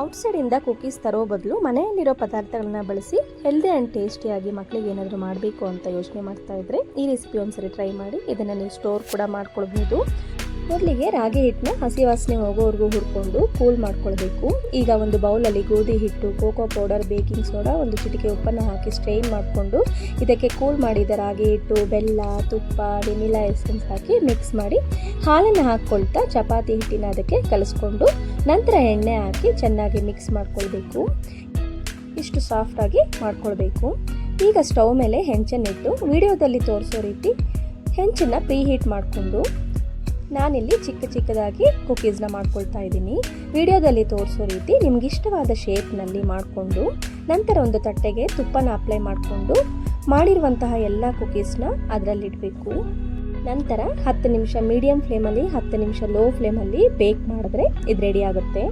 ಔಟ್ಸೈಡಿಂದ cookies ತರೋ ಬದಲು ಮನೆಯಲ್ಲಿರೋ ಪದಾರ್ಥಗಳನ್ನ ಬಳಸಿ ಹೆಲ್ದಿ ಆ್ಯಂಡ್ ಟೇಸ್ಟಿಯಾಗಿ ಮಕ್ಕಳಿಗೆ ಏನಾದರೂ ಮಾಡಬೇಕು ಅಂತ ಯೋಚನೆ ಮಾಡ್ತಾ ಇದ್ದರೆ ಈ ರೆಸಿಪಿ ಒಂದ್ಸರಿ ಟ್ರೈ ಮಾಡಿ. ಇದನ್ನು ನೀವು ಸ್ಟೋರ್ ಕೂಡ ಮಾಡ್ಕೊಳ್ಬೋದು. ಮೊದಲಿಗೆ ರಾಗಿ ಹಿಟ್ಟನ್ನ ಹಸಿ ವಾಸನೆ ಹೋಗೋವರೆಗೂ ಹುರ್ಕೊಂಡು ಕೂಲ್ ಮಾಡ್ಕೊಳ್ಬೇಕು. ಈಗ ಒಂದು ಬೌಲಲ್ಲಿ ಗೋಧಿ ಹಿಟ್ಟು, ಕೋಕೋ ಪೌಡರ್, ಬೇಕಿಂಗ್ ಸೋಡಾ, ಒಂದು ಚಿಟಿಕೆ ಉಪ್ಪನ್ನು ಹಾಕಿ ಸ್ಟ್ರೈನ್ ಮಾಡಿಕೊಂಡು ಇದಕ್ಕೆ ಕೂಲ್ ಮಾಡಿದ ರಾಗಿ ಹಿಟ್ಟು, ಬೆಲ್ಲ, ತುಪ್ಪ, ವೆನಿಲಾ ಎಸೆನ್ಸ್ ಹಾಕಿ ಮಿಕ್ಸ್ ಮಾಡಿ ಹಾಲನ್ನು ಹಾಕ್ಕೊಳ್ತಾ ಚಪಾತಿ ಹಿಟ್ಟಿನ ಅದಕ್ಕೆ ಕಲಿಸ್ಕೊಂಡು ನಂತರ ಎಣ್ಣೆ ಹಾಕಿ ಚೆನ್ನಾಗಿ ಮಿಕ್ಸ್ ಮಾಡ್ಕೊಳ್ಬೇಕು. ಇಷ್ಟು ಸಾಫ್ಟಾಗಿ ಮಾಡ್ಕೊಳ್ಬೇಕು. ಈಗ ಸ್ಟವ್ ಮೇಲೆ ಹೆಂಚನ್ನಿಟ್ಟು ವಿಡಿಯೋದಲ್ಲಿ ತೋರಿಸೋ ರೀತಿ ಹೆಂಚನ್ನು ಪ್ರೀ ಹೀಟ್ ಮಾಡಿಕೊಂಡು ನಾನಿಲ್ಲಿ ಚಿಕ್ಕದಾಗಿ ಕುಕೀಸ್ನ ಮಾಡ್ಕೊಳ್ತಾ ಇದ್ದೀನಿ. ವಿಡಿಯೋದಲ್ಲಿ ತೋರಿಸೋ ರೀತಿ ನಿಮ್ಗೆ ಇಷ್ಟವಾದ ಶೇಪ್ನಲ್ಲಿ ಮಾಡಿಕೊಂಡು ನಂತರ ಒಂದು ತಟ್ಟೆಗೆ ತುಪ್ಪನ ಅಪ್ಲೈ ಮಾಡಿಕೊಂಡು ಮಾಡಿರುವಂತಹ ಎಲ್ಲ ಕುಕೀಸ್ನ ಅದರಲ್ಲಿಡಬೇಕು. ನಂತರ 10 ನಿಮಿಷ ಮೀಡಿಯಂ ಫ್ಲೇಮಲ್ಲಿ 10 ನಿಮಿಷ ಲೋ ಫ್ಲೇಮಲ್ಲಿ ಬೇಕ್ ಮಾಡಿದ್ರೆ ಇದು ರೆಡಿ ಆಗುತ್ತೆ.